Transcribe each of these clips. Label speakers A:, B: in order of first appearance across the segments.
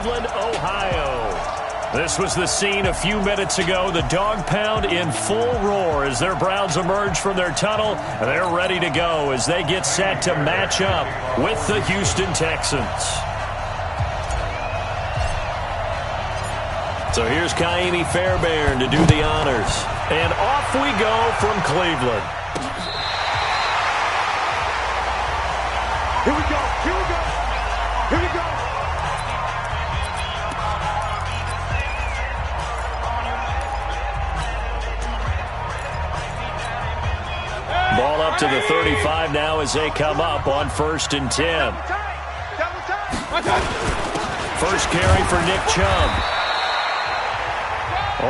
A: Cleveland, Ohio. This was the scene a few minutes ago. The dog pound in full roar as their Browns emerge from their tunnel. They're ready to go as they get set to match up with the Houston Texans. So here's Kaimi Fairbairn to do the honors. And off we go from Cleveland.
B: Here we go, here we go, here we go.
A: Ball up to the 35 now as they come up on 1st and 10. First carry for Nick Chubb.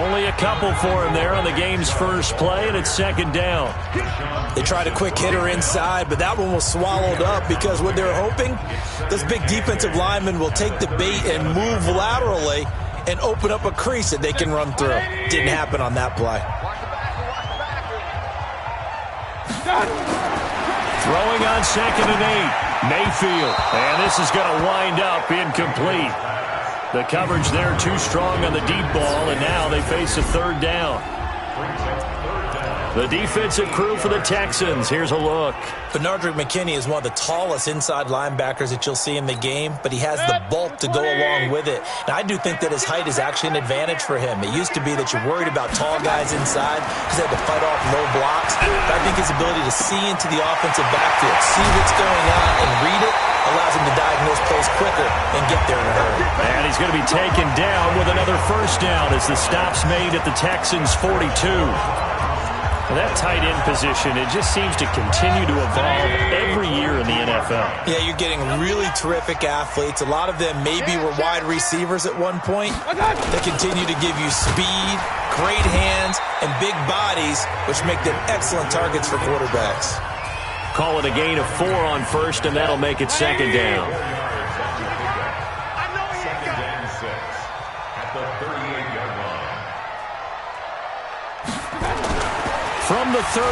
A: Only a couple for him there on the game's first play, and it's 2nd down.
C: They tried a quick hitter inside, but that one was swallowed up because what they're hoping, this big defensive lineman will take the bait and move laterally and open up a crease that they can run through. Didn't happen on that play.
A: Throwing on 2nd and 8. Mayfield. And this is going to wind up incomplete. The coverage there too strong on the deep ball, and now they face a 3rd down. The defensive crew for the Texans. Here's a look.
C: Benardrick McKinney is one of the tallest inside linebackers that you'll see in the game, but he has the bulk to go along with it. Now, I do think that his height is actually an advantage for him. It used to be that you're worried about tall guys inside because they had to fight off low blocks. But I think his ability to see into the offensive backfield, see what's going on, and read it, allows him to diagnose plays quicker and get there in a hurry.
A: And he's going to be taken down with another 1st down as the stop's made at the Texans' 42. Well, that tight end position, it just seems to continue to evolve every year in the NFL.
C: Yeah, you're getting really terrific athletes. A lot of them maybe were wide receivers at one point. They continue to give you speed, great hands, and big bodies, which make them excellent targets for quarterbacks.
A: Call it a gain of 4 on 1st, and that'll make it 2nd down. From the 38,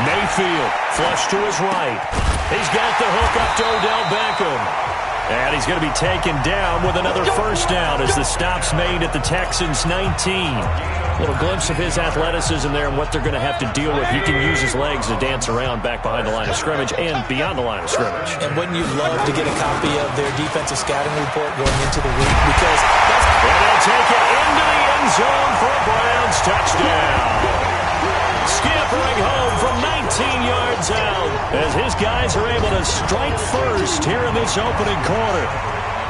A: Mayfield, flush to his right. He's got the hook up to Odell Beckham. And he's going to be taken down with another 1st down as the stop's made at the Texans' 19. A little glimpse of his athleticism there and what they're going to have to deal with. He can use his legs to dance around back behind the line of scrimmage and beyond the line of scrimmage.
C: And wouldn't you love to get a copy of their defensive scouting report going into the week? Because that's...
A: And they'll take it into the end zone for a Browns touchdown. Scampering home from 19 yards out as his guys are able to strike first here in this opening quarter.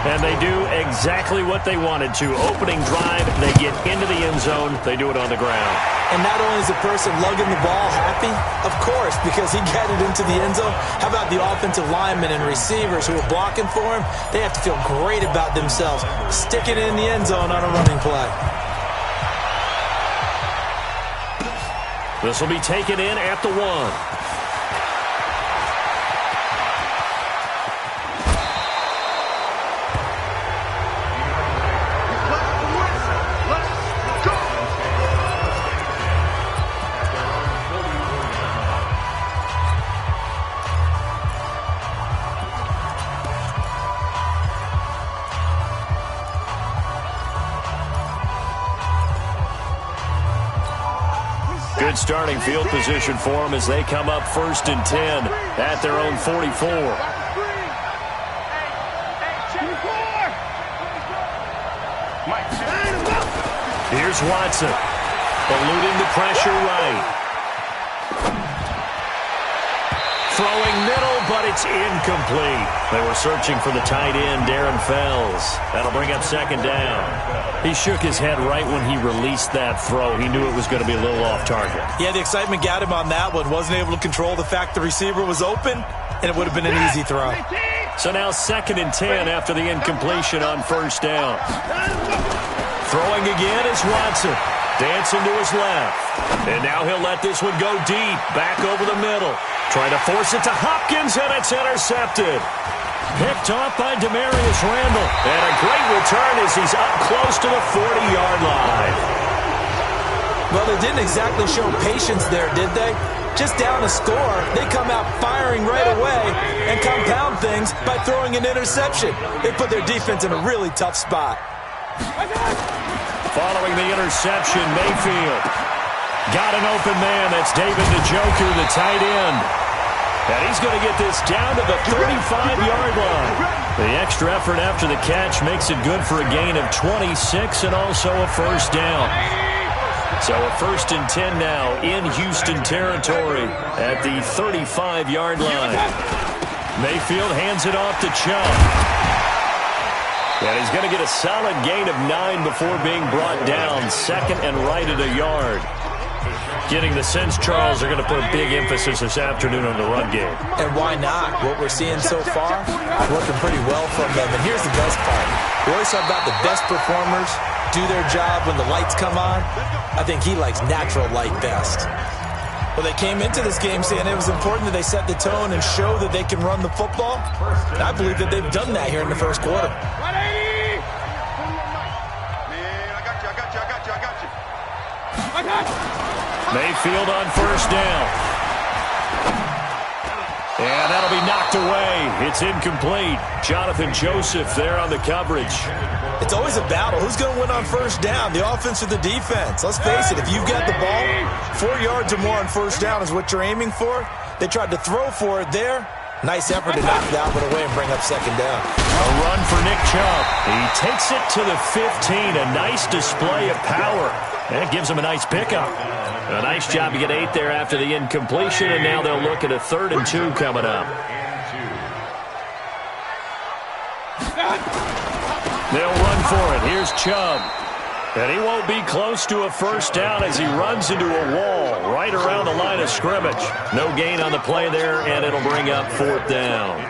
A: And they do exactly what they wanted to. Opening drive, they get into the end zone. They do it on the ground.
C: And not only is the person lugging the ball happy, of course, because he got it into the end zone. How about the offensive linemen and receivers who are blocking for him? They have to feel great about themselves, sticking it in the end zone on a running play.
A: This will be taken in at the 1. Good starting field position for them as they come up 1st and 10 at their own 44. Here's Watson, eluding the pressure right. Throwing middle, but it's incomplete. They were searching for the tight end, Darren Fells. That'll bring up 2nd down. He shook his head right when he released that throw. He knew it was going to be a little off target.
C: Yeah, the excitement got him on that one. Wasn't able to control the fact the receiver was open, and it would have been an easy throw.
A: So now 2nd and 10 after the incompletion on 1st down. Throwing again is Watson. Dancing to his left. And now he'll let this one go deep. Back over the middle. Trying to force it to Hopkins, and it's intercepted. Picked off by Demarius Randall. And a great return as he's up close to the 40-yard line.
C: Well, they didn't exactly show patience there, did they? just down a score, they come out firing right away and compound things by throwing an interception. They put their defense in a really tough spot.
A: Following the interception, Mayfield got an open man. That's David Njoku, the tight end. And he's going to get this down to the 35-yard line. The extra effort after the catch makes it good for a gain of 26 and also a first down. So a 1st and 10 now in Houston territory at the 35-yard line. Mayfield hands it off to Chubb. And he's going to get a solid gain of 9 before being brought down. 2nd and right at a yard. Getting the sense, Charles, are going to put a big emphasis this afternoon on the run game.
C: And why not? What we're seeing so far, working pretty well from them. And here's the best part. We always talk about the best performers do their job when the lights come on. I think he likes natural light best. Well, they came into this game saying it was important that they set the tone and show that they can run the football. And I believe that they've done that here in the first quarter.
A: Mayfield on first down. And that'll be knocked away. It's incomplete. Jonathan Joseph there on the coverage.
C: It's always a battle. Who's going to win on first down, the offense or the defense? Let's face it, if you've got the ball, 4 yards or more on first down is what you're aiming for. They tried to throw for it there. Nice effort to knock that one away and bring up second down.
A: A run for Nick Chubb. He takes it to the 15. A nice display of power. And it gives him a nice pickup. A nice job to get 8 there after the incompletion, and now they'll look at a 3rd and 2 coming up. They'll run for it. Here's Chubb. And he won't be close to a first down as he runs into a wall right around the line of scrimmage. No gain on the play there, and it'll bring up 4th down.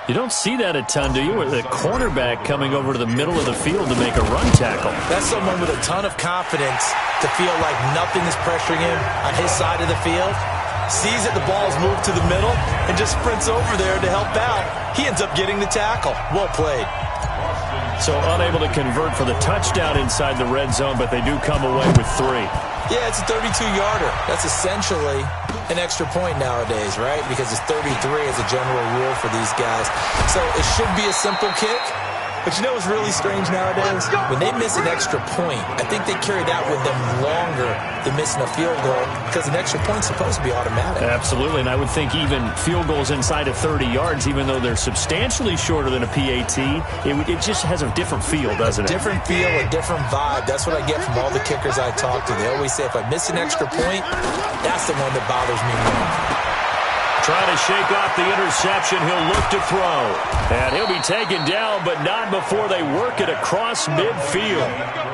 A: You don't see that a ton, do you? With a cornerback coming over to the middle of the field to make a run tackle.
C: That's someone with a ton of confidence to feel like nothing is pressuring him on his side of the field. Sees that the ball's moved to the middle and just sprints over there to help out. He ends up getting the tackle. Well played.
A: So unable to convert for the touchdown inside the red zone, but they do come away with 3.
C: Yeah, it's a 32-yarder. That's essentially an extra point nowadays, right? Because it's 33 as a general rule for these guys. So it should be a simple kick. But you know what's really strange nowadays? When they miss an extra point, I think they carry that with them longer than missing a field goal because an extra point's supposed to be automatic.
A: Absolutely, and I would think even field goals inside of 30 yards, even though they're substantially shorter than a PAT, it just has a different feel, doesn't it?
C: Different feel, a different vibe. That's what I get from all the kickers I talk to. They always say if I miss an extra point, that's the one that bothers me more.
A: Trying to shake off the interception. He'll look to throw. And he'll be taken down, but not before they work it across midfield.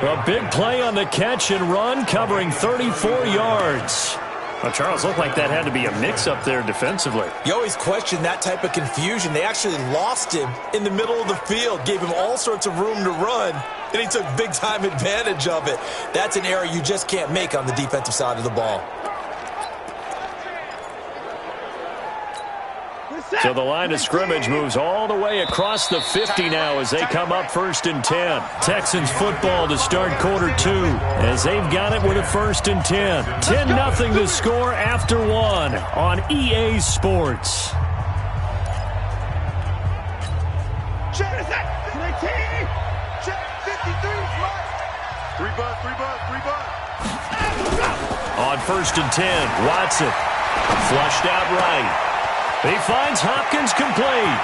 A: A big play on the catch and run, covering 34 yards. Well, Charles, looked like that had to be a mix-up there defensively.
C: You always question that type of confusion. They actually lost him in the middle of the field, gave him all sorts of room to run, and he took big-time advantage of it. That's an error you just can't make on the defensive side of the ball.
A: So the line of scrimmage moves all the way across the 50 now as they come up 1st and 10. Texans football to start quarter 2 as they've got it with a 1st and 10. 10-0 the score after 1 on EA Sports.
B: Check that. 3 butt.
A: On 1st and 10, Watson flushed out right. He finds Hopkins complete.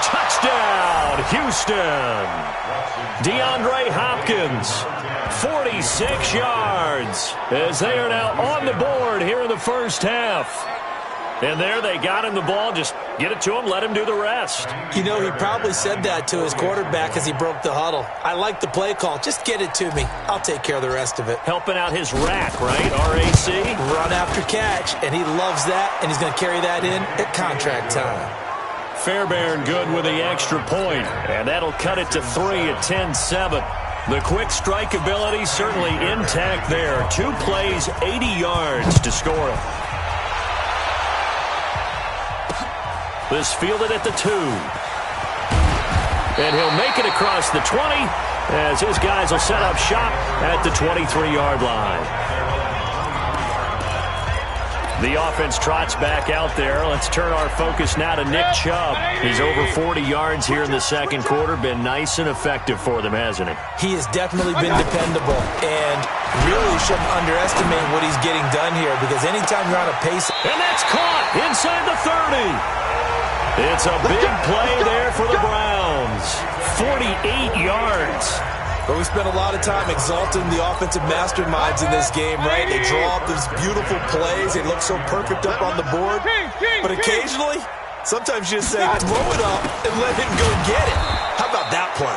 A: Touchdown, Houston. DeAndre Hopkins, 46 yards, as they are now on the board here in the first half. And there they got him the ball. Just get it to him, let him do the rest.
C: You know, he probably said that to his quarterback as he broke the huddle. I like the play call. Just get it to me. I'll take care of the rest of it.
A: Helping out his rack, right? RAC?
C: Run after catch, and he loves that, and he's going to carry that in at contract time.
A: Fairbairn good with the extra point, and that'll cut it to 3 at 10-7. The quick strike ability certainly intact there. 2 plays, 80 yards to score it. This fielded at the 2. And he'll make it across the 20 as his guys will set up shop at the 23-yard line. The offense trots back out there. Let's turn our focus now to Nick Chubb. He's over 40 yards here in the second quarter. Been nice and effective for them, hasn't he?
C: He has definitely been dependable, and really shouldn't underestimate what he's getting done here, because anytime you're on a pace...
A: And that's caught inside the 30. It's a big play there for the Browns. 48 yards.
C: But we spent a lot of time exalting the offensive masterminds in this game, right? They draw up these beautiful plays. They look so perfect up on the board. But occasionally, sometimes you just say, throw it up and let him go get it. How about that play?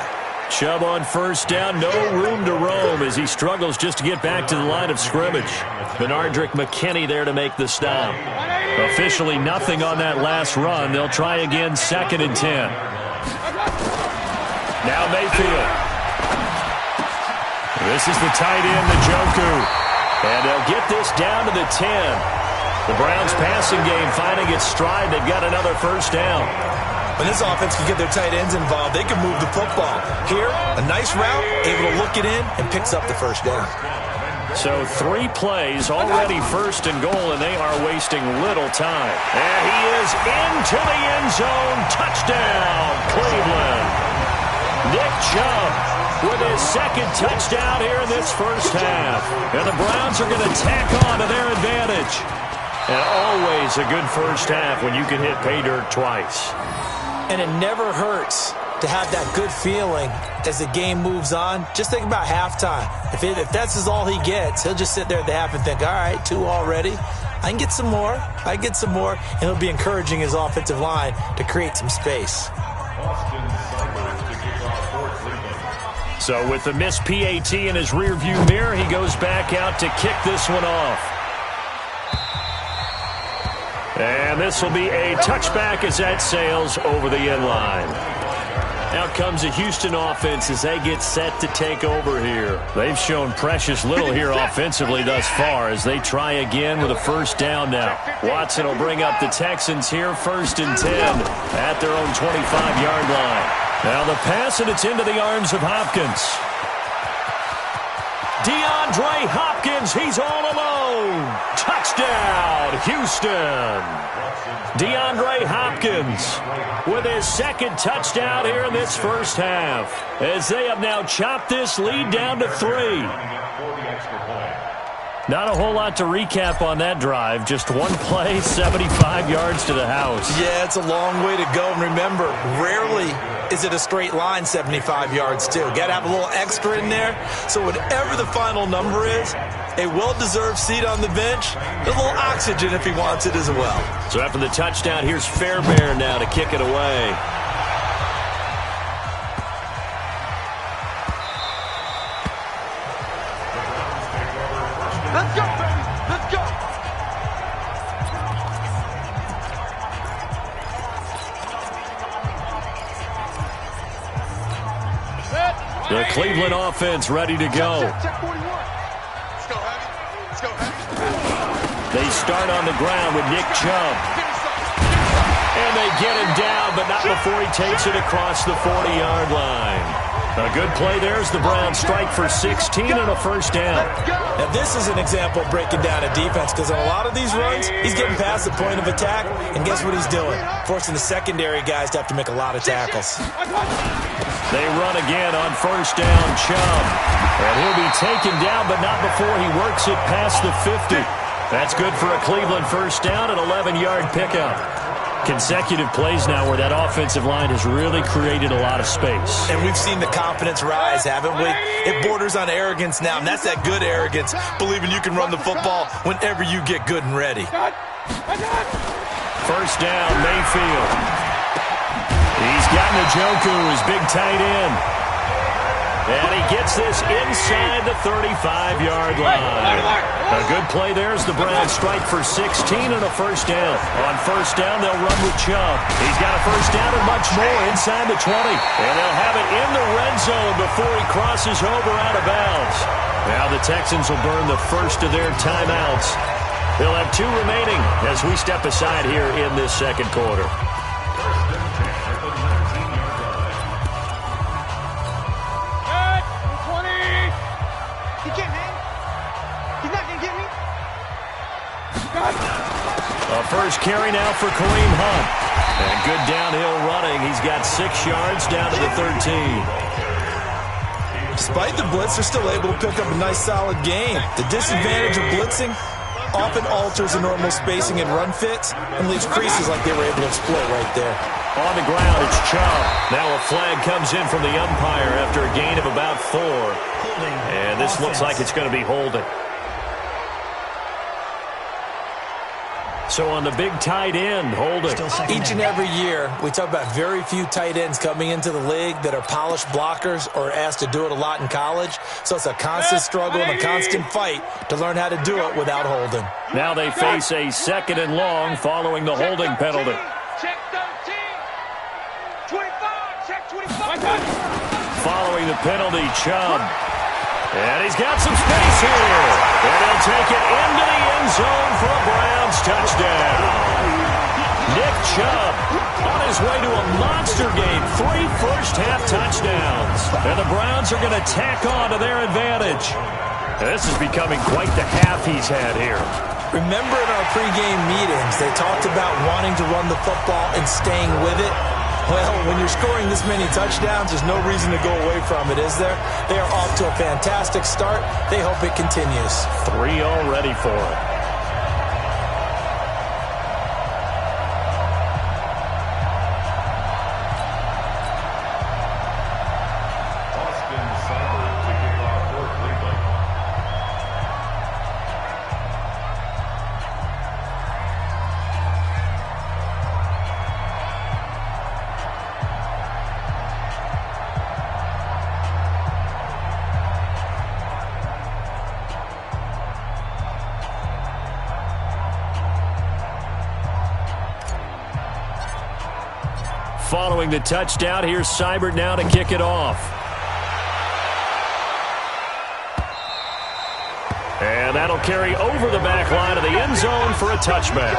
A: Chubb on first down, no room to roam as he struggles just to get back to the line of scrimmage. Benardrick McKinney there to make the stop. Officially nothing on that last run. They'll try again, 2nd and 10. Now Mayfield. This is the tight end, Njoku. And they'll get this down to the 10. The Browns passing game finding its stride. They've got another first down.
C: When this offense can get their tight ends involved, they can move the football. Here, a nice route, able to look it in, and picks up the first down.
A: So 3 plays, already 1st and goal, and they are wasting little time. And he is into the end zone. Touchdown, Cleveland. Nick Chubb with his 2nd touchdown here in this first half. And the Browns are going to tack on to their advantage. And always a good first half when you can hit pay dirt twice.
C: And it never hurts to have that good feeling as the game moves on. Just think about halftime. If that's all he gets, he'll just sit there at the half and think, all right, 2 already. I can get some more. I can get some more. And he'll be encouraging his offensive line to create some space.
A: So with the missed PAT in his rearview mirror, he goes back out to kick this one off. And this will be a touchback as that sails over the end line. Out comes the Houston offense as they get set to take over here. They've shown precious little here offensively thus far as they try again with a first down now. Watson will bring up the Texans here, 1st and 10 at their own 25-yard line. Now the pass, and it's into the arms of Hopkins. DeAndre Hopkins, he's all alone. Touchdown, Houston. DeAndre Hopkins with his 2nd touchdown here in this first half, as they have now chopped this lead down to 3. Not a whole lot to recap on that drive. Just one play, 75 yards to the house.
C: Yeah, it's a long way to go. And remember, rarely is it a straight line 75 yards, too. Got to have a little extra in there. So whatever the final number is, a well-deserved seat on the bench, a little oxygen if he wants it as well.
A: So after the touchdown, here's Fairbairn now to kick it away.
B: Let's go, baby. Let's go.
A: The Cleveland offense ready to go.
B: Check 41. Let's go, Heavy. Let's go, Heavy.
A: They start on the ground with Nick Chubb. And they get him down, but not before he takes it across the 40-yard line. A good play there as the Browns strike for 16 and a first down.
C: Now, this is an example of breaking down a defense, because on a lot of these runs, he's getting past the point of attack, and guess what he's doing? Forcing the secondary guys to have to make a lot of tackles.
A: They run again on first down, Chubb. And he'll be taken down, but not before he works it past the 50. That's good for a Cleveland first down, an 11-yard pickup. Consecutive plays now where that offensive line has really created a lot of space.
C: And we've seen the confidence rise, haven't we? It borders on arrogance now, and that's that good arrogance, believing you can run the football whenever you get good and ready.
A: First down, Mayfield. He's got Njoku, his big tight end. And he gets this inside the 35-yard line. A good play there as the Browns strike for 16 and a first down. On first down, they'll run with Chubb. He's got a first down and much more inside the 20. And they'll have it in the red zone before he crosses over out of bounds. Now the Texans will burn the first of their timeouts. They'll have 2 remaining as we step aside here in this second quarter.
B: He can't hang. He's not going to get me.
A: first carry now for Kareem Hunt. And good downhill running. He's got 6 yards down to the 13.
C: Despite the blitz, they're still able to pick up a nice, solid gain. The disadvantage of blitzing often alters the normal spacing and run fits and leaves creases like they were able to exploit right there.
A: On the ground, it's Chubb. Now a flag comes in from the umpire after a gain of about 4. And this looks like it's going to be holding. So on the big tight end, holding.
C: Each and every year, we talk about very few tight ends coming into the league that are polished blockers or asked to do it a lot in college. So it's a constant struggle and a constant fight to learn how to do it without holding.
A: Now they face a 2nd and long following the holding penalty.
D: Check 13. 25. Check 25.
A: Following the penalty, Chubb. And he's got some space here. And he'll take it into the end zone for a Browns touchdown. Nick Chubb on his way to a monster game. 3 first-half touchdowns. And the Browns are going to tack on to their advantage. And this is becoming quite the half he's had here.
C: Remember in our pregame meetings, they talked about wanting to run the football and staying with it. Well, when you're scoring this many touchdowns, there's no reason to go away from it, is there? They are off to a fantastic start. They hope it continues.
A: 3 already for it. Following the touchdown, here's Seibert now to kick it off. And that'll carry over the back line of the end zone for a touchback.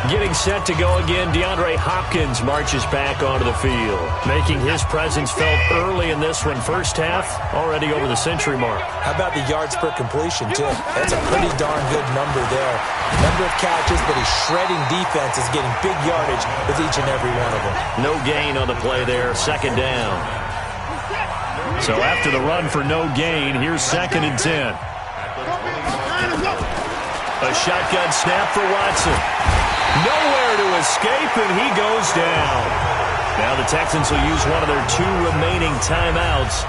A: Getting set to go again, DeAndre Hopkins marches back onto the field, making his presence felt early in this one. First half, already over the century mark.
C: How about the yards per completion, too? That's a pretty darn good number there. Number of catches, but he's shredding defense, is getting big yardage with each and every one of them.
A: No gain on the play there, 2nd down. So after the run for no gain, here's 2nd and 10. A shotgun snap for Watson. Nowhere to escape, and he goes down. Now the Texans will use one of their 2 remaining timeouts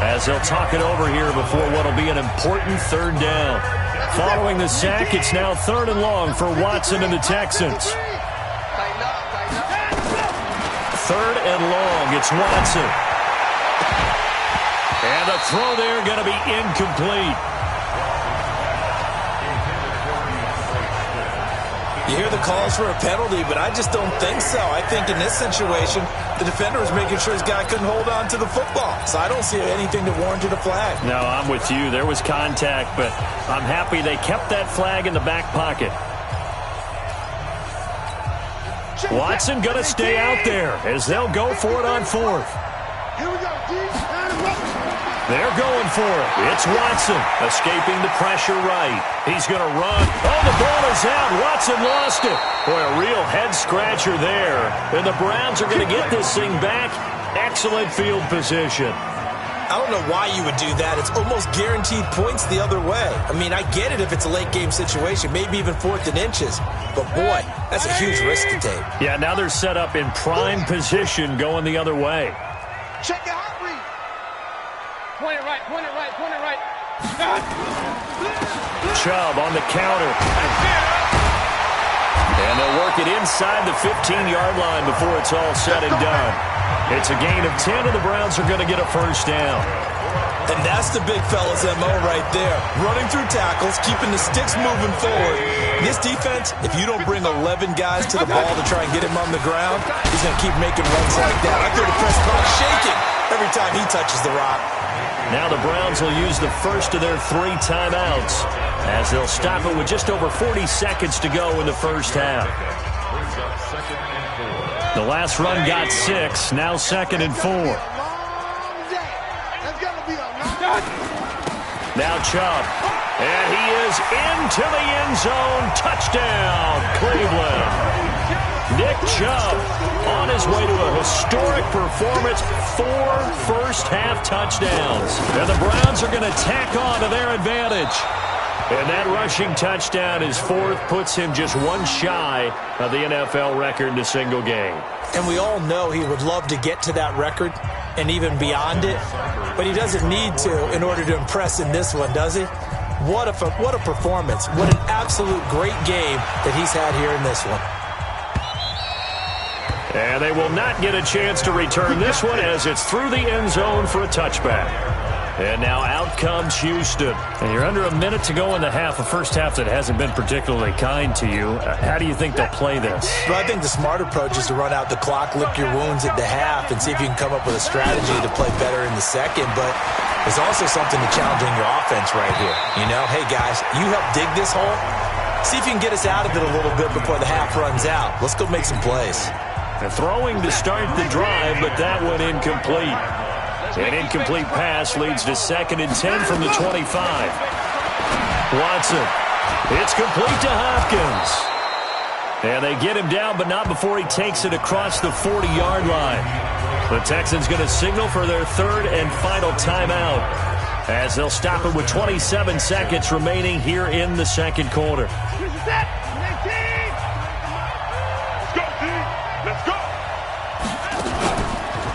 A: as they'll talk it over here before what will be an important 3rd down. Following the sack, it's now 3rd and long for Watson and the Texans. 3rd and long, it's Watson. And the throw there going to be incomplete.
C: You hear the calls for a penalty, but I just don't think so. I think in this situation, the defender was making sure his guy couldn't hold on to the football. So I don't see anything that warranted a flag.
A: No, I'm with you. There was contact, but I'm happy they kept that flag in the back pocket. Watson going to stay out there as they'll go for it on 4th.
B: Here we go, D.
A: They're going for it. It's Watson escaping the pressure right. He's going to run. Oh, the ball is out. Watson lost it. Boy, a real head-scratcher there. And the Browns are going to get this thing back. Excellent field position.
C: I don't know why you would do that. It's almost guaranteed points the other way. I mean, I get it if it's a late-game situation, maybe even 4th and inches. But, boy, that's a huge risk to take.
A: Yeah, now they're set up in prime position going the other way.
B: Check it out, read.
D: Point it right, point it right, point it right.
A: Chubb on the counter. And they'll work it inside the 15-yard line before it's all said and done. It's a gain of 10, and the Browns are going to get a 1st down.
C: And that's the big fella's MO right there. Running through tackles, keeping the sticks moving forward. This defense, if you don't bring 11 guys to the ball to try and get him on the ground, he's going to keep making runs like that. I feel the press box shaking every time he touches the rock.
A: Now the Browns will use the first of their 3 timeouts as they'll stop it with just over 40 seconds to go in the first half. The last run got 6, now 2nd and 4. Now Chubb. And he is into the end zone. Touchdown, Cleveland. Nick Chubb on his way to a historic performance, 4 first-half touchdowns. And the Browns are going to tack on to their advantage. And that rushing touchdown, his 4th, puts him just one shy of the NFL record in a single game.
C: And we all know he would love to get to that record and even beyond it, but he doesn't need to in order to impress in this one, does he? What a performance. What an absolute great game that he's had here in this one.
A: And they will not get a chance to return this one as it's through the end zone for a touchback. And now out comes Houston.
E: And you're under a minute to go in the half, a first half that hasn't been particularly kind to you. How do you think they'll play this?
C: Well, I think the smart approach is to run out the clock, lick your wounds at the half, and see if you can come up with a strategy to play better in the second. But there's also something to challenging your offense right here. You know, hey, guys, you help dig this hole. See if you can get us out of it a little bit before the half runs out. Let's go make some plays.
A: And throwing to start the drive, but that one incomplete. An incomplete pass leads to 2nd and 10 from the 25. Watson. It's complete to Hopkins. And they get him down, but not before he takes it across the 40-yard line. The Texans going to signal for their 3rd and final timeout as they'll stop it with 27 seconds remaining here in the second quarter.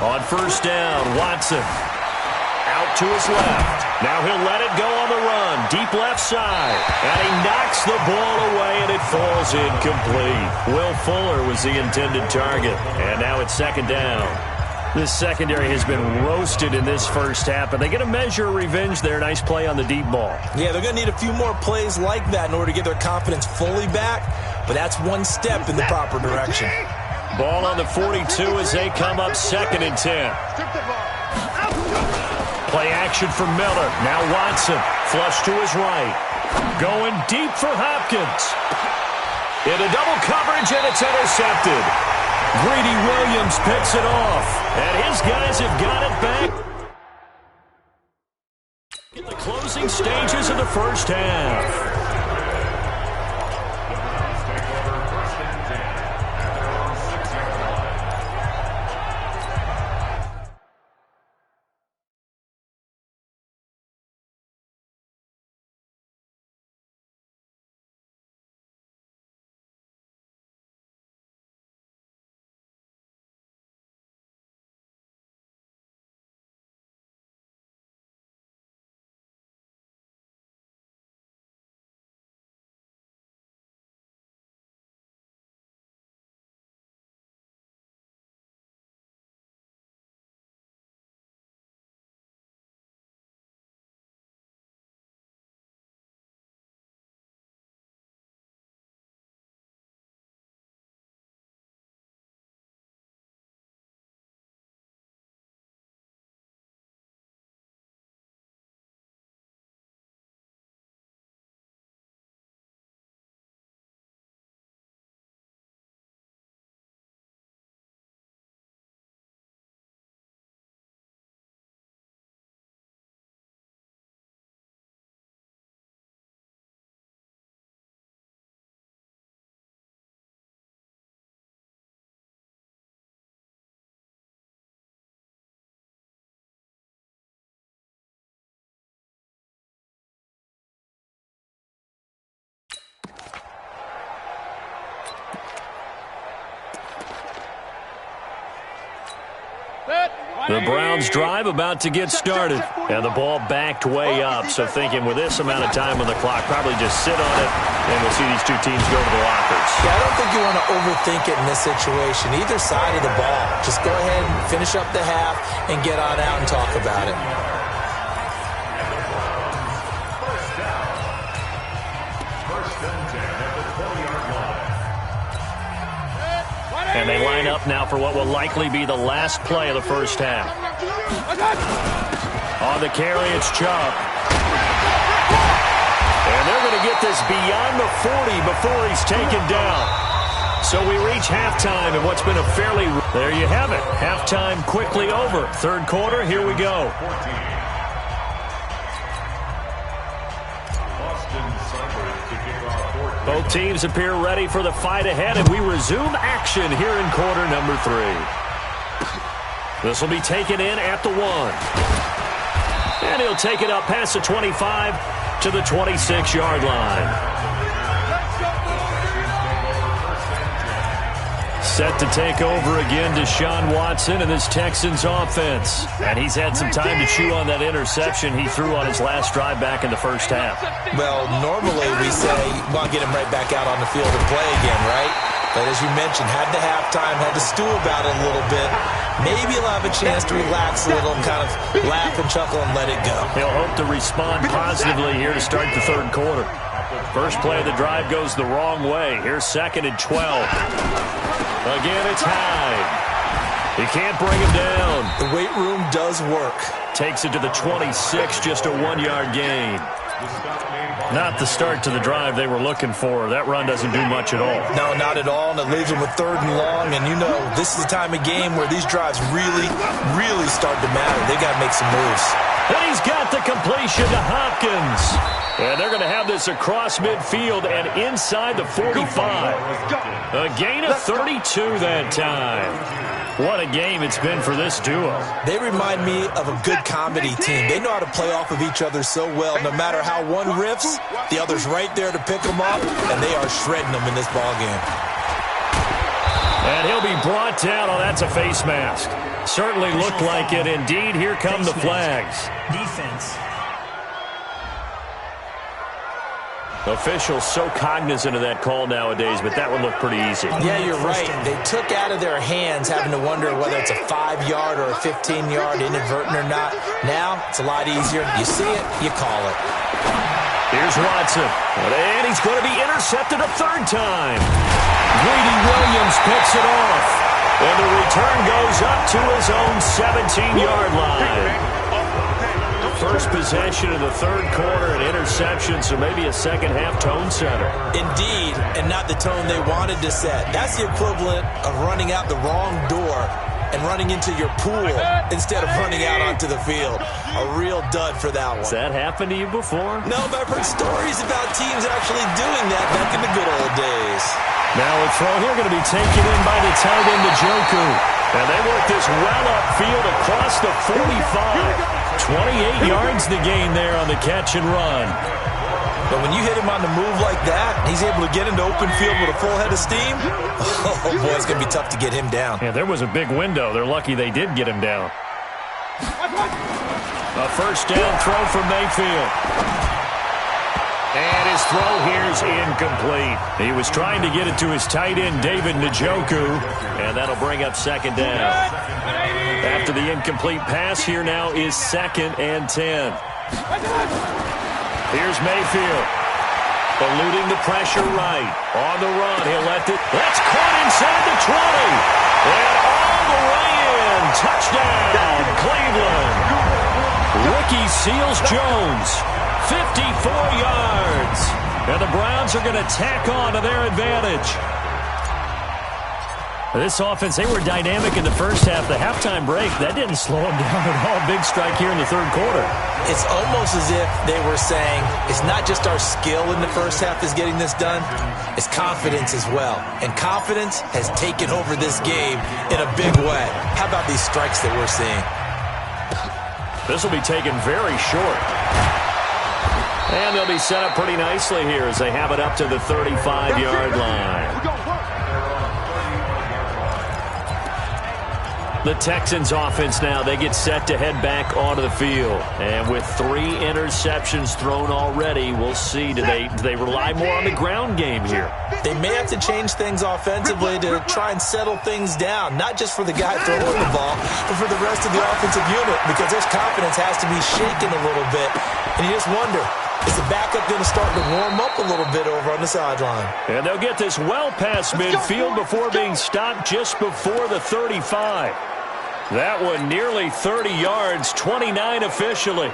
A: On first down, Watson out to his left. Now he'll let it go on the run, deep left side. And he knocks the ball away, and it falls incomplete. Will Fuller was the intended target. And now it's 2nd down. This secondary has been roasted in this first half, but they get a measure of revenge there. Nice play on the deep ball.
C: Yeah, they're going to need a few more plays like that in order to get their confidence fully back, but that's one step in the proper direction.
A: Ball on the 42 as they come up 2nd and 10. Play action for Miller. Now Watson, flush to his right. Going deep for Hopkins. Into double coverage, and it's intercepted. Greedy Williams picks it off, and his guys have got it back. In the closing stages of the first half. The Browns drive about to get started. And the ball backed way up. So thinking with this amount of time on the clock, probably just sit on it, and we'll see these two teams go to the lockers.
C: Yeah, I don't think you want to overthink it in this situation. Either side of the ball. Just go ahead and finish up the half and get on out and talk about it.
A: And they line up now for what will likely be the last play of the first half. On the carry, it's Chubb. And they're going to get this beyond the 40 before he's taken down. So we reach halftime in what's been a fairly... There you have it. Halftime quickly over. Third quarter, here we go. Both teams appear ready for the fight ahead, and we resume action here in quarter number 3. This will be taken in at the 1. And he'll take it up past the 25 to the 26-yard line. Set to take over again, Deshaun Watson and this Texans offense. And he's had some time to chew on that interception he threw on his last drive back in the first half.
C: Well, normally we say, well, get him right back out on the field and play again, right? But as you mentioned, had the halftime, had to stew about it a little bit. Maybe he'll have a chance to relax a little, kind of laugh and chuckle and let it go.
A: He'll hope to respond positively here to start the third quarter. First play of the drive goes the wrong way. Here's 2nd and 12. Again, it's Hyde. He can't bring him down.
C: The weight room does work.
A: Takes it to the 26, just a 1-yard gain. Not the start to the drive they were looking for. That run doesn't do much at all.
C: No, not at all, and it leaves them with 3rd and long. And you know, this is the time of game where these drives really, really start to matter. They got to make some moves.
A: And he's got the completion to Hopkins. And they're going to have this across midfield and inside the 45. A gain of 32 that time. What a game it's been for this duo.
C: They remind me of a good comedy team. They know how to play off of each other so well. No matter how one riffs, the other's right there to pick them up, and they are shredding them in this ballgame.
A: And he'll be brought down. Oh, that's a face mask. Certainly looked like it. Indeed, here come the flags.
F: Defense.
A: Officials so cognizant of that call nowadays, but that would look pretty easy.
C: Yeah, you're right. They took out of their hands having to wonder whether it's a 5-yard or a 15-yard inadvertent or not. Now, it's a lot easier. You see it, you call it.
A: Here's Watson. And he's going to be intercepted a 3rd time. Greedy Williams picks it off. And the return goes up to his own 17-yard line. First possession of the 3rd quarter, an interception, so maybe a second-half tone setter.
C: Indeed, and not the tone they wanted to set. That's the equivalent of running out the wrong door and running into your pool instead of running out onto the field. A real dud for that one.
A: Has that happened to you before?
C: No, but I've heard stories about teams actually doing that back in the good old days.
A: Now a throw here going to be taken in by the tight end, Njoku. And they work this well upfield across the 45. 28 yards the gain there on the catch and run.
C: But when you hit him on the move like that, he's able to get into open field with a full head of steam, oh boy, it's going to be tough to get him down.
A: Yeah, there was a big window. They're lucky they did get him down. A first down throw from Mayfield. And his throw here is incomplete. He was trying to get it to his tight end, David Njoku, and that'll bring up 2nd down. After the incomplete pass, here now is 2nd and 10. Here's Mayfield. Eluding the pressure right. On the run, he'll let it. That's caught inside the 20. And all the way in. Touchdown, Cleveland. Ricky Seals-Jones. 54 yards. And the Browns are going to tack on to their advantage. This offense, they were dynamic in the first half. The halftime break, that didn't slow them down at all. Big strike here in the 3rd quarter.
C: It's almost as if they were saying, it's not just our skill in the first half that's getting this done, it's confidence as well. And confidence has taken over this game in a big way. How about these strikes that we're seeing?
A: This will be taken very short. And they'll be set up pretty nicely here as they have it up to the 35-yard line. The Texans offense now, they get set to head back onto the field. And with 3 interceptions thrown already, we'll see, do they rely more on the ground game here?
C: They may have to change things offensively to try and settle things down, not just for the guy throwing the ball, but for the rest of the offensive unit, because this confidence has to be shaken a little bit. And you just wonder, is the backup going to start to warm up a little bit over on the sideline?
A: And they'll get this well past midfield before being stopped just before the 35. That one nearly 30 yards, 29 officially.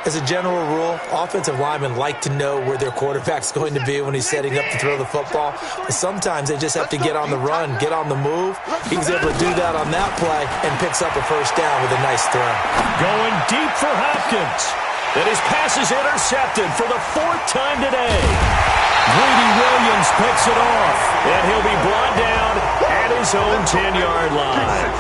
C: As a general rule, offensive linemen like to know where their quarterback's going to be when he's setting up to throw the football. But sometimes they just have to get on the run, get on the move. He was able to do that on that play and picks up a first down with a nice throw.
A: Going deep for Hopkins. And his pass is intercepted for the 4th time today. Greedy Williams picks it off, and he'll be brought down at his own 10-yard line.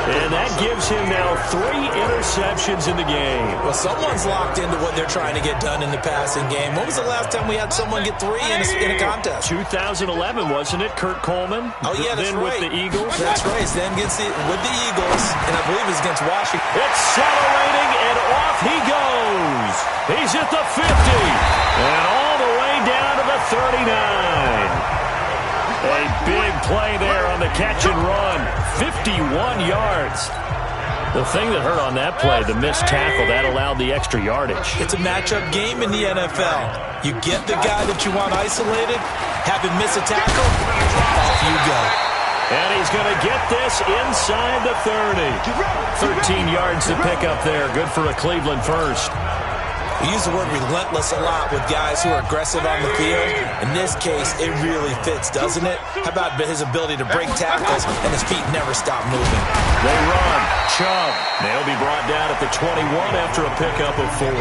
A: And that gives him now 3 interceptions in the game.
C: Well, someone's locked into what they're trying to get done in the passing game. When was the last time we had someone get 3 in a contest?
A: 2011, wasn't it, Kurt Coleman?
C: Oh, yeah, that's
A: then
C: right.
A: With the Eagles?
C: That's right. Then with the Eagles, and I believe it's against Washington.
A: Accelerating, and off he goes. He's at the 50, and all the way down to the 39. A big play there on the catch and run. 51 yards. The thing that hurt on that play, the missed tackle, that allowed the extra yardage.
C: It's a matchup game in the NFL. You get the guy that you want isolated, have him miss a tackle, off you go.
A: And he's going to get this inside the 30. 13 yards to pick up there. Good for a Cleveland first.
C: We use the word relentless a lot with guys who are aggressive on the field. In this case, it really fits, doesn't it? How about his ability to break tackles and his feet never stop moving?
A: They run. Chubb. They'll be brought down at the 21 after a pickup of 4.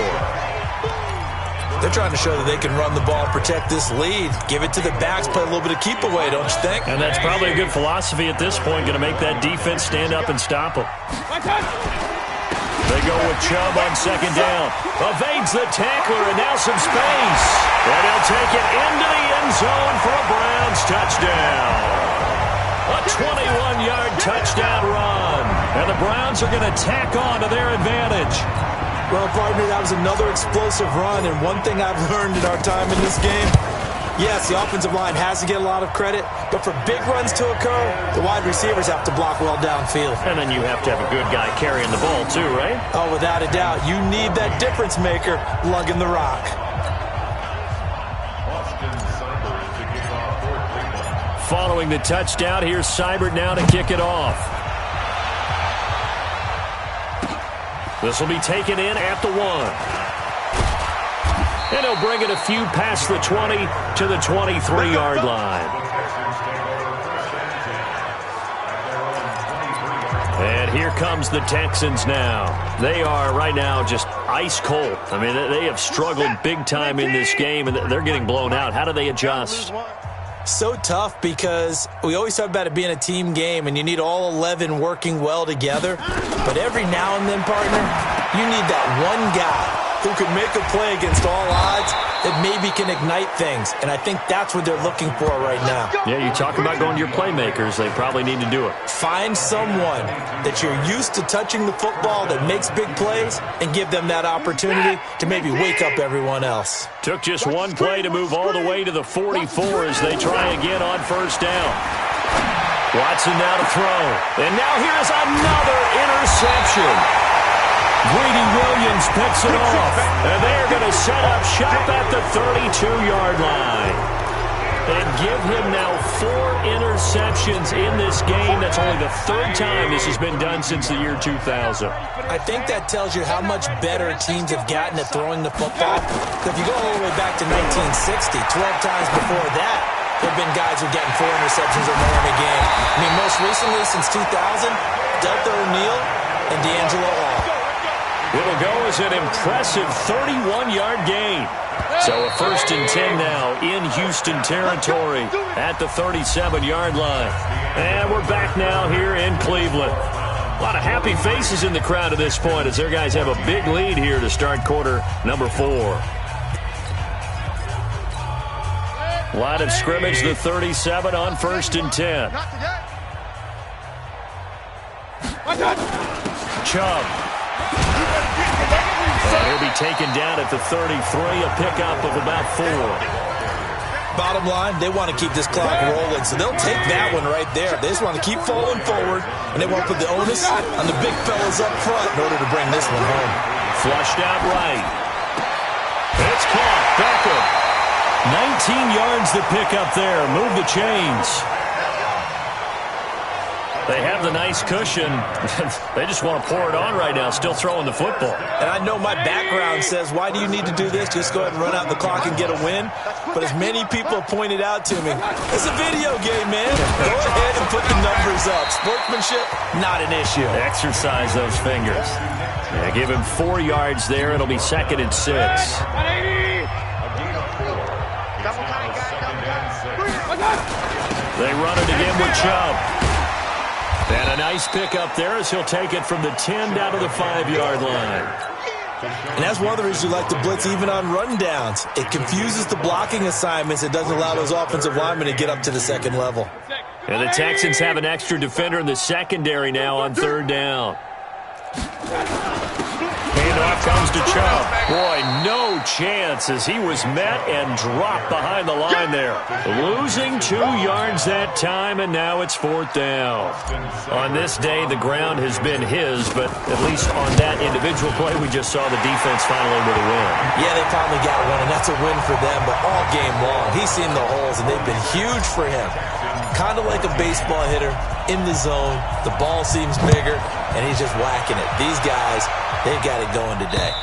C: They're trying to show that they can run the ball, protect this lead. Give it to the backs, play a little bit of keep away, don't you think?
A: And that's probably a good philosophy at this point, going to make that defense stand up and stop them. They go with Chubb on 2nd down. Evades the tackler, and now some space. And he'll take it into the end zone for a Browns touchdown. A 21-yard touchdown run. And the Browns are going to tack on to their advantage.
C: Well, partner, that was another explosive run, and one thing I've learned in our time in this game, yes, the offensive line has to get a lot of credit, but for big runs to occur, the wide receivers have to block well downfield.
A: And then you have to have a good guy carrying the ball too, right?
C: Oh, without a doubt. You need that difference maker lugging the rock.
A: Following the touchdown, here's Seibert now to kick it off. This will be taken in at the 1. And he'll bring it a few past the 20 to the 23-yard line. And here comes the Texans now. They are right now just ice cold. I mean, they have struggled big time in this game, and they're getting blown out. How do they adjust?
C: So tough because we always talk about it being a team game, and you need all 11 working well together. But every now and then, partner, you need that one guy who can make a play against all odds that maybe can ignite things. And I think that's what they're looking for right now.
A: Yeah, you talk about going to your playmakers. They probably need to do it.
C: Find someone that you're used to touching the football that makes big plays and give them that opportunity to maybe wake up everyone else.
A: Took just one play to move all the way to the 44 as they try again on 1st down. Watson now to throw. And now here's another interception. Greedy Williams picks it off, and they're going to set up shop at the 32-yard line. And give him now 4 interceptions in this game. That's only the 3rd time this has been done since the year 2000.
C: I think that tells you how much better teams have gotten at throwing the football. If you go all the way back to 1960, 12 times before that, there have been guys who are getting 4 interceptions or more in a game. I mean, most recently since 2000, Delta O'Neal and D'Angelo Hall.
A: It'll go as an impressive 31-yard gain. So a 1st and 10 now in Houston territory at the 37-yard line. And we're back now here in Cleveland. A lot of happy faces in the crowd at this point as their guys have a big lead here to start quarter number 4. Line of scrimmage, the 37 on 1st and 10. Chubb. And he'll be taken down at the 33, a pickup of about 4.
C: Bottom line, they want to keep this clock rolling, so they'll take that one right there. They just want to keep falling forward, and they want to put the onus on the big fellas up front in order to bring this one home.
A: Flushed out right. It's caught. Beckham. 19 yards to pick up there. Move the chains. They have the nice cushion. They just want to pour it on right now, still throwing the football.
C: And I know my background says, why do you need to do this? Just go ahead and run out the clock and get a win. But as many people pointed out to me, it's a video game, man. Go ahead and put the numbers up. Sportsmanship, not an issue.
A: Exercise those fingers. Yeah, give him 4 yards there. It'll be 2nd and 6. They run it again with Chubb. And a nice pickup there as he'll take it from the 10 down to the 5-yard line.
C: And that's one of the reasons you like to blitz even on rundowns. It confuses the blocking assignments. It doesn't allow those offensive linemen to get up to the second level.
A: And the Texans have an extra defender in the secondary now on 3rd down. Handoff comes to Chubb. Boy, no chance as he was met and dropped behind the line there. Losing 2 yards that time, and now it's 4th down. On this day, the ground has been his, but at least on that individual play, we just saw the defense finally with a win.
C: Yeah, they finally got one, and that's a win for them, but all game long, he's seen the holes, and they've been huge for him. Kind of like a baseball hitter in the zone. The ball seems bigger, and he's just whacking it. These guys, they've got it going today.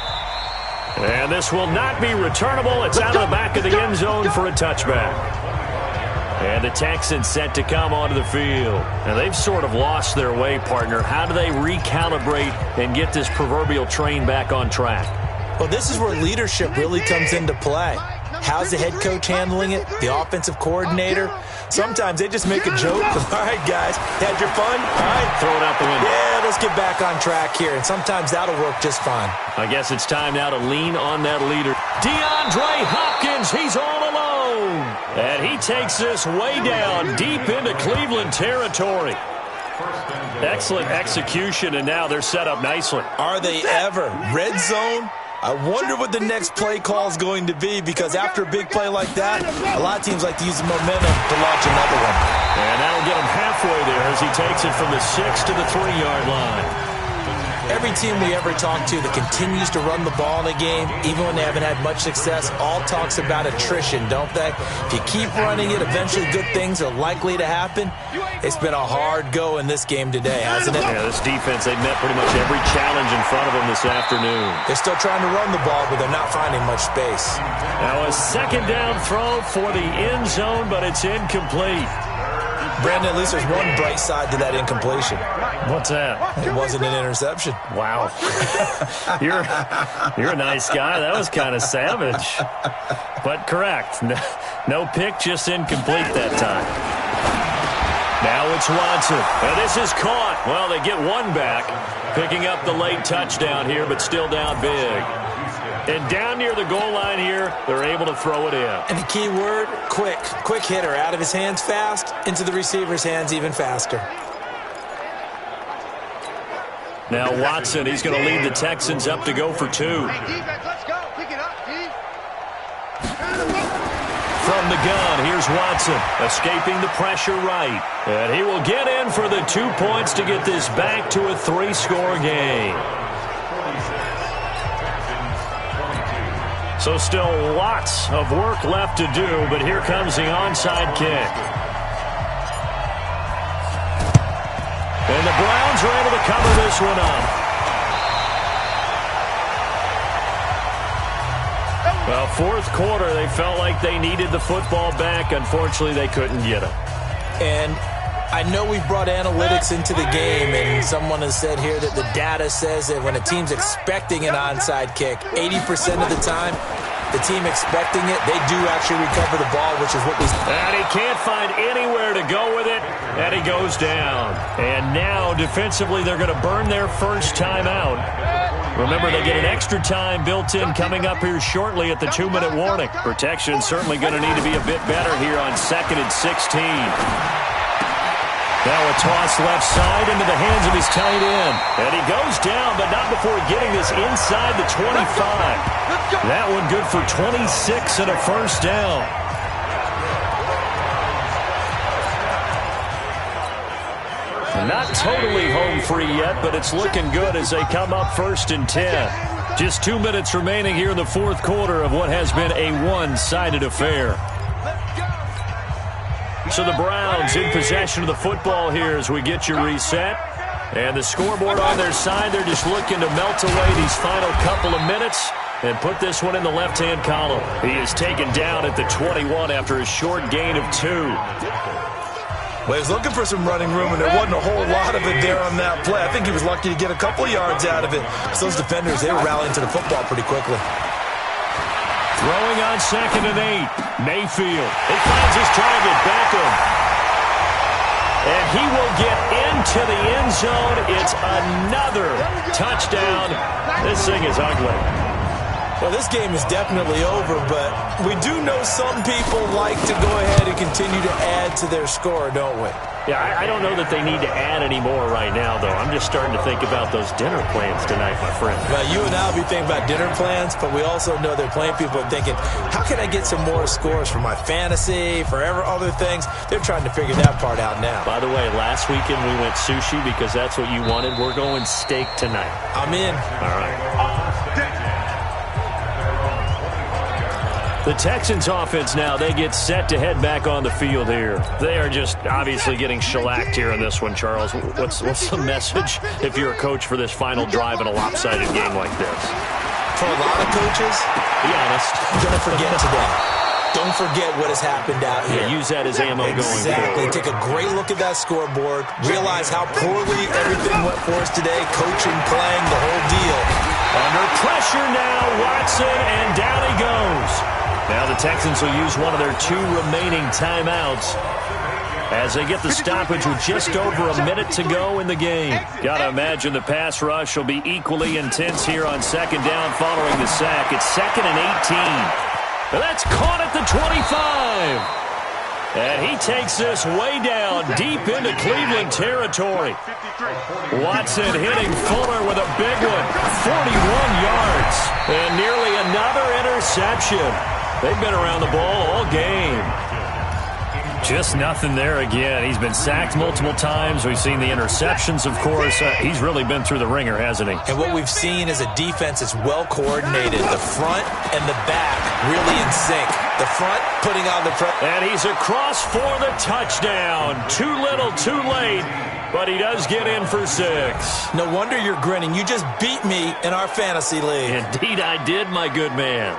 A: And this will not be returnable. It's out of the back of the end zone for a touchback. And the Texans set to come onto the field. Now, they've sort of lost their way, partner. How do they recalibrate and get this proverbial train back on track?
C: Well, this is where leadership really comes into play. How's the head coach handling it? The offensive coordinator? Sometimes they just make a joke. All right, guys, had your fun? All right.
A: Throw it out the window.
C: Yeah, let's get back on track here. And sometimes that'll work just fine.
A: I guess it's time now to lean on that leader. DeAndre Hopkins, he's all alone. And he takes this way down deep into Cleveland territory. Excellent execution, and now they're set up nicely.
C: Are they ever? Red zone? I wonder what the next play call is going to be, because after a big play like that, a lot of teams like to use the momentum to launch another one.
A: And that'll get him halfway there as he takes it from the 6 to the 3-yard line.
C: Every team we ever talk to that continues to run the ball in a game, even when they haven't had much success, all talks about attrition, don't they? If you keep running it, eventually good things are likely to happen. It's been a hard go in this game today, hasn't it?
A: Yeah, this defense, they've met pretty much every challenge in front of them this afternoon.
C: They're still trying to run the ball, but they're not finding much space.
A: Now a 2nd down throw for the end zone, but it's incomplete.
C: Brandon, at least there's one bright side to that incompletion.
E: What's that?
C: It wasn't an interception.
E: Wow. You're a nice guy. That was kind of savage. But correct. No pick, just incomplete that time. Now it's Watson. And this is caught. Well, they get one back. Picking up the late touchdown here, but still down big. And down near the goal line here, they're able to throw it in.
C: And the key word, quick. Quick hitter. Out of his hands fast, into the receiver's hands even faster.
A: Now Watson, he's going to lead the Texans up to go for 2.
B: Hey, defense, let's go. Pick it up, D.
A: From the gun, here's Watson, escaping the pressure right. And he will get in for the 2 points to get this back to a 3-score game. So still lots of work left to do, but here comes the onside kick. And the Browns are able to cover this one up. Well, 4th quarter, they felt like they needed the football back. Unfortunately, they couldn't get it.
C: And I know we've brought analytics into the game, and someone has said here that the data says that when a team's expecting an onside kick, 80% of the time, the team expecting it, they do actually recover the ball, which is what we...
A: And he can't find anywhere to go with it, and he goes down. And now, defensively, they're going to burn their first timeout. Remember, they get an extra time built in coming up here shortly at the 2-minute warning. Protection certainly going to need to be a bit better here on 2nd and 16. Now a toss left side into the hands of his tight end. And he goes down, but not before getting this inside the 25. That one good for 26 and a first down. Not totally home free yet, but it's looking good as they come up 1st and 10. Just 2 minutes remaining here in the 4th quarter of what has been a one-sided affair. So the Browns in possession of the football here as we get you reset. And the scoreboard on their side, they're just looking to melt away these final couple of minutes and put this one in the left-hand column. He is taken down at the 21 after a short gain of 2.
C: Well, he was looking for some running room, and there wasn't a whole lot of it there on that play. I think he was lucky to get a couple of yards out of it. So those defenders, they were rallying to the football pretty quickly.
A: Throwing on 2nd and 8. Mayfield. He finds his target, Beckham. And he will get into the end zone. It's another touchdown. This thing is ugly.
C: Well, this game is definitely over, but we do know some people like to go ahead and continue to add to their score, don't we?
A: Yeah, I don't know that they need to add any more right now, though. I'm just starting to think about those dinner plans tonight, my friend.
C: Well, you and I will be thinking about dinner plans, but we also know they're playing people are thinking, how can I get some more scores for my fantasy, for other things? They're trying to figure that part out now.
A: By the way, last weekend we went sushi because that's what you wanted. We're going steak tonight.
C: I'm in.
A: All right. The Texans offense now, they get set to head back on the field here. They are just obviously getting shellacked here in this one, Charles. What's the message if you're a coach for this final drive in a lopsided game like this?
C: For a lot of coaches,
A: be honest,
C: don't forget today. Don't forget what has happened out here.
A: Yeah, use that as ammo going forward.
C: Exactly. Take a great look at that scoreboard. Realize how poorly everything went for us today. Coaching, playing, the whole deal.
A: Under pressure now, Watson, and down he goes. Now the Texans will use one of their 2 remaining timeouts as they get the stoppage with just over a minute to go in the game. Gotta imagine the pass rush will be equally intense here on 2nd down following the sack. It's 2nd and 18. And that's caught at the 25. And he takes this way down deep into Cleveland territory. Watson hitting Fuller with a big one. 41 yards. And nearly another interception. They've been around the ball all game. Just nothing there again. He's been sacked multiple times. We've seen the interceptions, of course. He's really been through the ringer, hasn't he? And
C: what we've seen is a defense that's well coordinated. The front and the back really in sync. The front putting on the pressure.
A: And he's across for the touchdown. Too little, too late. But he does get in for 6.
C: No wonder you're grinning. You just beat me in our fantasy league.
A: Indeed I did, my good man.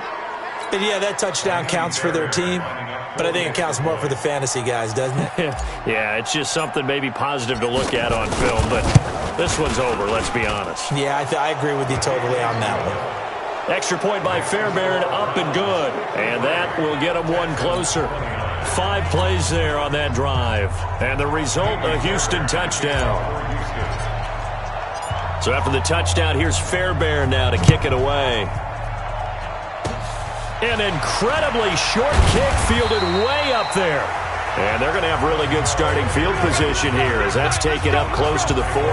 C: And yeah, that touchdown counts for their team, but I think it counts more for the fantasy guys, doesn't it?
A: Yeah, it's just something maybe positive to look at on film, but this one's over, let's be honest.
C: Yeah, I agree with you totally on that one.
A: Extra point by Fairbairn, up and good. And that will get them one closer. 5 plays there on that drive. And the result, a Houston touchdown. So after the touchdown, here's Fairbairn now to kick it away. An incredibly short kick fielded way up there. And they're going to have really good starting field position here as that's taken up close to the 40.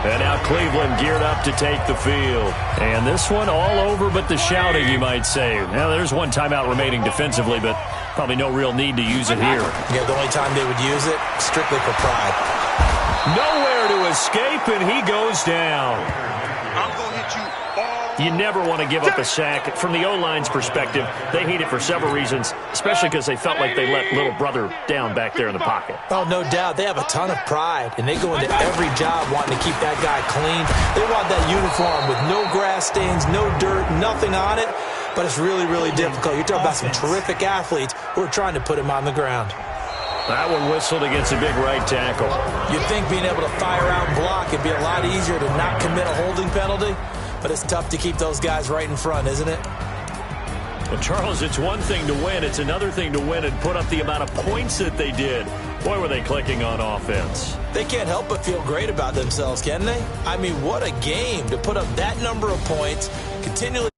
A: And now Cleveland geared up to take the field. And this one all over but the shouting, you might say. Now, there's one timeout remaining defensively, but probably no real need to use it here.
C: Yeah, the only time they would use it, strictly for pride.
A: Nowhere to escape, and he goes down.
B: I'm going to hit you all.
A: You never want to give up a sack. From the O-line's perspective, they hate it for several reasons, especially because they felt like they let little brother down back there in the pocket.
C: Oh, no doubt. They have a ton of pride, and they go into every job wanting to keep that guy clean. They want that uniform with no grass stains, no dirt, nothing on it, but it's really, really difficult. You're talking about some terrific athletes who are trying to put him on the ground.
A: That one whistled against a big right tackle.
C: You'd think being able to fire out and block it'd be a lot easier to not commit a holding penalty, but it's tough to keep those guys right in front, isn't it?
A: Well, Charles, it's one thing to win. It's another thing to win and put up the amount of points that they did. Boy, were they clicking on offense.
C: They can't help but feel great about themselves, can they? I mean, what a game to put up that number of points, continually.